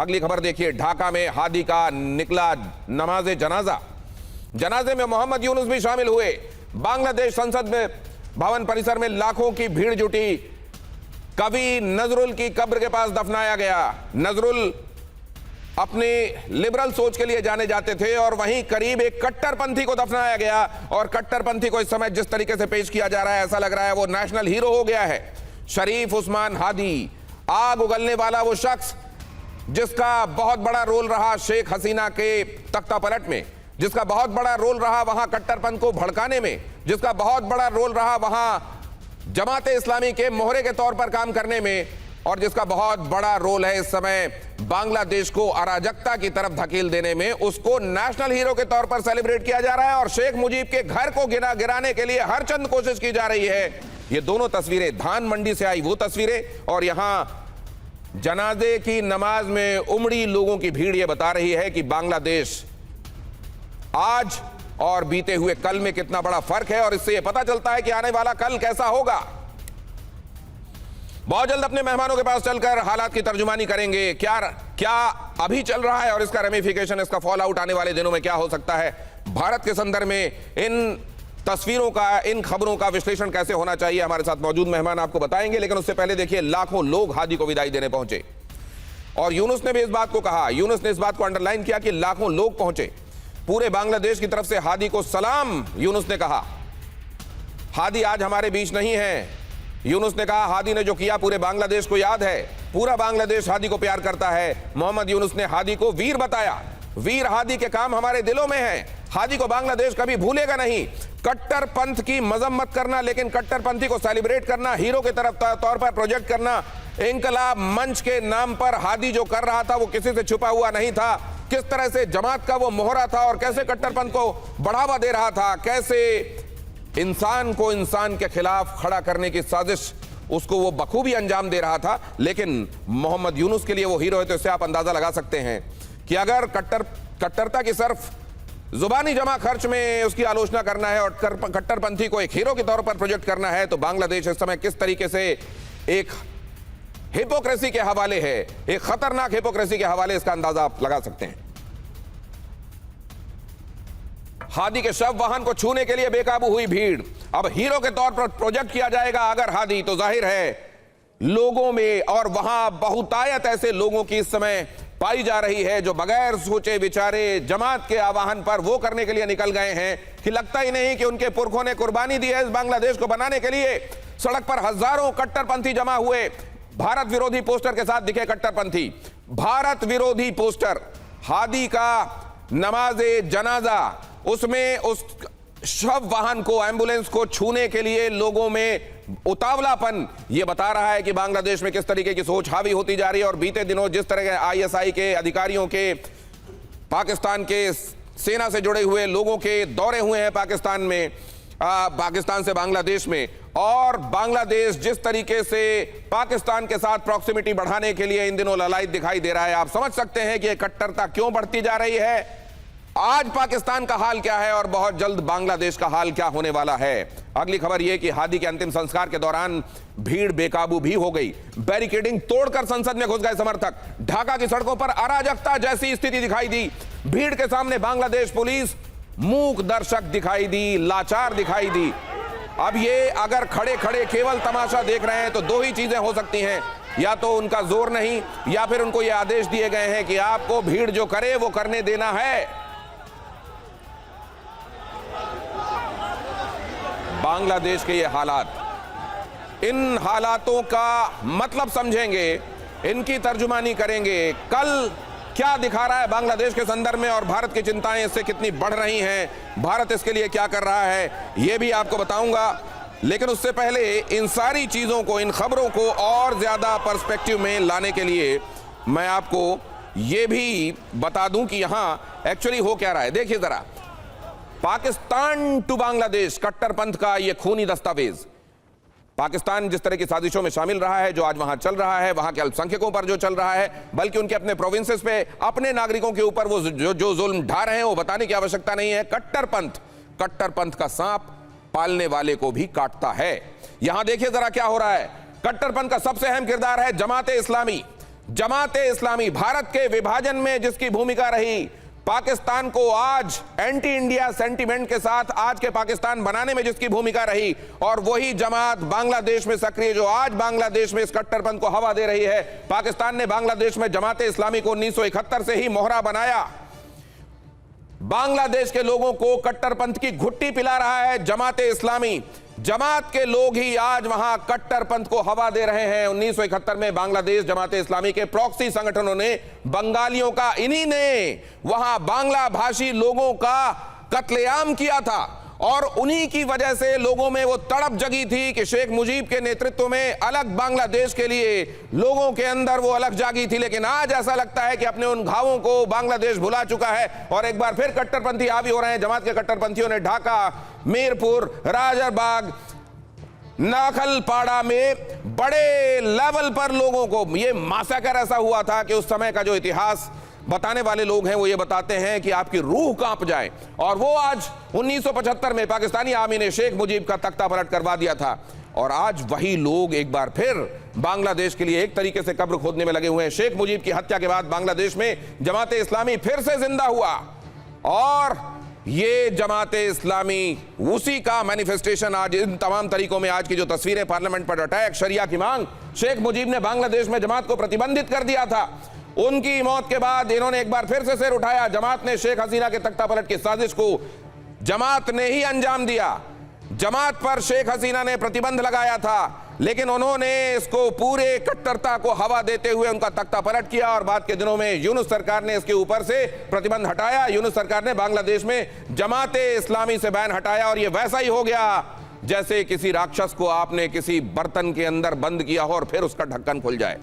अगली खबर देखिए, ढाका में हादी का निकला नमाज जनाजा। जनाजे में मोहम्मद यूनुस भी शामिल हुए। बांग्लादेश संसद में भवन परिसर में लाखों की भीड़ जुटी। कवि नजरुल की कब्र के पास दफनाया गया। नजरुल अपने लिबरल सोच के लिए जाने जाते थे और वहीं करीब एक कट्टरपंथी को दफनाया गया। और कट्टरपंथी को इस समय जिस तरीके से पेश किया जा रहा है, ऐसा लग रहा है वो नेशनल हीरो हो गया है। शरीफ उस्मान हादी, आग उगलने वाला वो शख्स जिसका बहुत बड़ा रोल रहा शेख हसीना के तख्ता पलट में, जिसका बहुत बड़ा रोल रहा वहां कट्टरपंथ को भड़काने में, जिसका बहुत बड़ा रोल रहा वहां जमाते इस्लामी के मोहरे के तौर पर काम करने में, और जिसका बहुत बड़ा रोल है इस समय बांग्लादेश को अराजकता की तरफ धकेल देने में, उसको नेशनल हीरो के तौर पर सेलिब्रेट किया जा रहा है। और शेख मुजीब के घर को गिराने के लिए हर चंद कोशिश की जा रही है। ये दोनों तस्वीरें धान मंडी से आई वो तस्वीरें, और यहां जनाजे की नमाज में उमड़ी लोगों की भीड़ ये बता रही है कि बांग्लादेश आज और बीते हुए कल में कितना बड़ा फर्क है। और इससे यह पता चलता है कि आने वाला कल कैसा होगा। बहुत जल्द अपने मेहमानों के पास चलकर हालात की तर्जुमानी करेंगे। क्या अभी चल रहा है और इसका रेमिफिकेशन, इसका फॉल आउट आने वाले दिनों में क्या हो सकता है। भारत के संदर्भ में इन तस्वीरों का, इन खबरों का विश्लेषण कैसे होना चाहिए, हमारे साथ मौजूद मेहमान आपको बताएंगे। लेकिन उससे पहले देखिए, लाखों लोग हादी को विदाई देने पहुंचे और यूनुस ने भी इस बात को कहा, यूनुस ने इस बात को अंडरलाइन किया कि लाखों लोग पहुंचे। पूरे बांग्लादेश की तरफ से हादी को सलाम, यूनुस ने कहा। हादी आज हमारे बीच नहीं है। यूनुस ने कहा हादी ने जो किया पूरे बांग्लादेश को याद है, पूरा बांग्लादेश हादी को प्यार करता है। मोहम्मद यूनुस ने हादी को वीर बताया। वीर हादी के काम हमारे दिलों में है। हादी को बांग्लादेश कभी भूलेगा नहीं। कट्टरपंथ की मजम्मत करना, लेकिन कट्टरपंथी को सेलिब्रेट करना, हीरो के तरफ तौर पर प्रोजेक्ट करना, इंकलाब मंच के नाम पर हादी जो कर रहा था वो किसी से छुपा हुआ नहीं था। किस तरह से जमात का वो मोहरा था और कैसे कट्टरपंथ को बढ़ावा दे रहा था, कैसे इंसान को इंसान के खिलाफ खड़ा करने की साजिश उसको वो बखूबी अंजाम दे रहा था। लेकिन मोहम्मद यूनुस के लिए वो हीरो है। तो इससे आप अंदाजा लगा सकते हैं कि अगर कट्टरता की सिर्फ जुबानी जमा खर्च में उसकी आलोचना करना है और कट्टरपंथी को एक हीरो के तौर पर प्रोजेक्ट करना है, तो बांग्लादेश इस समय किस तरीके से एक हिपोक्रेसी के हवाले है, एक खतरनाक हिपोक्रेसी के हवाले, इसका अंदाजा आप लगा सकते हैं। हादी के शव वाहन को छूने के लिए बेकाबू हुई भीड़। अब हीरो के तौर पर प्रोजेक्ट किया जाएगा अगर हादी, तो जाहिर है लोगों में, और वहां बहुतायत ऐसे लोगों की इस समय पाई जा रही है जो बगैर सोचे विचारे जमात के आह्वान पर वो करने के लिए निकल गए हैं कि लगता ही नहीं कि उनके पुरखों ने कुर्बानी दी है इस बांग्लादेश को बनाने के लिए। सड़क पर हजारों कट्टरपंथी जमा हुए। भारत विरोधी पोस्टर के साथ दिखे कट्टरपंथी। भारत विरोधी पोस्टर, हादी का नमाजे जनाजा, उसमें उस शव वाहन को, एम्बुलेंस को छूने के लिए लोगों में उतावलापन ये बता रहा है कि बांग्लादेश में किस तरीके की सोच हावी होती जा रही है। और बीते दिनों जिस तरह के आईएसआई के अधिकारियों के, पाकिस्तान के सेना से जुड़े हुए लोगों के दौरे हुए हैं पाकिस्तान में, पाकिस्तान से बांग्लादेश में, और बांग्लादेश जिस तरीके से पाकिस्तान के साथ प्रॉक्सिमिटी बढ़ाने के लिए इन दिनों ललायत दिखाई दे रहा है, आप समझ सकते हैं कि यह कट्टरता क्यों बढ़ती जा रही है। आज पाकिस्तान का हाल क्या है और बहुत जल्द बांग्लादेश का हाल क्या होने वाला है। अगली खबर यह कि हादी के अंतिम संस्कार के दौरान भीड़ बेकाबू भी हो गई। बैरिकेडिंग तोड़कर संसद में घुस गए समर्थक। ढाका की सड़कों पर अराजकता जैसी स्थिति दिखाई दी। भीड़ के सामने बांग्लादेश पुलिस मूक दर्शक दिखाई दी, लाचार दिखाई दी। अब ये अगर खड़े खड़े केवल तमाशा देख रहे हैं तो दो ही चीजें हो सकती हैं, या तो उनका जोर नहीं, या फिर उनको ये आदेश दिए गए हैं कि आपको भीड़ जो करे वो करने देना है। बांग्लादेश के ये हालात, इन हालातों का मतलब समझेंगे, इनकी तर्जुमानी करेंगे। कल क्या दिखा रहा है बांग्लादेश के संदर्भ में और भारत की चिंताएं इससे कितनी बढ़ रही हैं, भारत इसके लिए क्या कर रहा है, यह भी आपको बताऊंगा। लेकिन उससे पहले इन सारी चीजों को, इन खबरों को और ज्यादा पर्सपेक्टिव में लाने के लिए मैं आपको यह भी बता दूं कि यहां एक्चुअली हो क्या रहा है। देखिए जरा, पाकिस्तान टू बांग्लादेश कट्टरपंथ का यह खूनी दस्तावेज, पाकिस्तान जिस तरह की साजिशों में शामिल रहा है, जो आज वहां चल रहा है, वहां के अल्पसंख्यकों पर जो चल रहा है, बल्कि उनके अपने प्रोविंसेस पे, अपने नागरिकों के ऊपर वो जो जुल्म ढा रहे हैं वो बताने की आवश्यकता नहीं है। कट्टरपंथ का सांप पालने वाले को भी काटता है। यहां देखिए जरा क्या हो रहा है। कट्टरपंथ का सबसे अहम किरदार है जमाते इस्लामी। जमाते इस्लामी भारत के विभाजन में जिसकी भूमिका रही, पाकिस्तान को आज एंटी इंडिया सेंटीमेंट के साथ आज के पाकिस्तान बनाने में जिसकी भूमिका रही, और वही जमात बांग्लादेश में सक्रिय जो आज बांग्लादेश में इस कट्टरपंथ को हवा दे रही है। पाकिस्तान ने बांग्लादेश में जमाते इस्लामी को 1971 से ही मोहरा बनाया। बांग्लादेश के लोगों को कट्टरपंथ की घुट्टी पिला रहा है जमाते इस्लामी। जमात के लोग ही आज वहां कट्टरपंथ को हवा दे रहे हैं। 1971 में बांग्लादेश जमाते इस्लामी के प्रॉक्सी संगठनों ने बंगालियों का, इन्हीं ने वहां बांग्ला भाषी लोगों का कत्लेआम किया था, और उन्हीं की वजह से लोगों में वो तड़प जगी थी कि शेख मुजीब के नेतृत्व में अलग बांग्लादेश के लिए लोगों के अंदर वो अलग जागी थी। लेकिन आज ऐसा लगता है कि अपने उन घावों को बांग्लादेश भुला चुका है और एक बार फिर कट्टरपंथी हावी हो रहे हैं। जमात के कट्टरपंथियों ने ढाका, मीरपुर, राजरबाग, नाखलपाड़ा में बड़े लेवल पर लोगों को, ये मासैकर ऐसा हुआ था कि उस समय का जो इतिहास बताने वाले लोग हैं वो ये बताते हैं कि आपकी रूह कांप जाए। और वो आज 1975 में पाकिस्तानी आर्मी ने शेख मुजीब का तख्ता पलट करवा दिया था, और आज वही लोग एक बार फिर बांग्लादेश के लिए एक तरीके से कब्र खोदने में लगे हुए हैं। शेख मुजीब की हत्या के बाद बांग्लादेश में जमाते इस्लामी फिर से जिंदा हुआ, और ये जमाते इस्लामी उसी का मैनिफेस्टेशन आज इन तमाम तरीकों में। आज की जो तस्वीरें, पार्लियामेंट पर अटैक, शरिया की मांग, शेख मुजीब ने बांग्लादेश में जमात को प्रतिबंधित कर दिया था। उनकी मौत के बाद इन्होंने एक बार फिर से सिर उठाया। जमात ने शेख हसीना के तख्ता पलट की साजिश को जमात ने ही अंजाम दिया। जमात पर शेख हसीना ने प्रतिबंध लगाया था, लेकिन उन्होंने इसको पूरे कट्टरता को हवा देते हुए उनका तख्ता पलट किया, और बाद के दिनों में यूनुस सरकार ने इसके ऊपर से प्रतिबंध हटाया। यूनुस सरकार ने बांग्लादेश में जमाते इस्लामी से बैन हटाया, और ये वैसा ही हो गया जैसे किसी राक्षस को आपने किसी बर्तन के अंदर बंद किया हो और फिर उसका ढक्कन खुल जाए।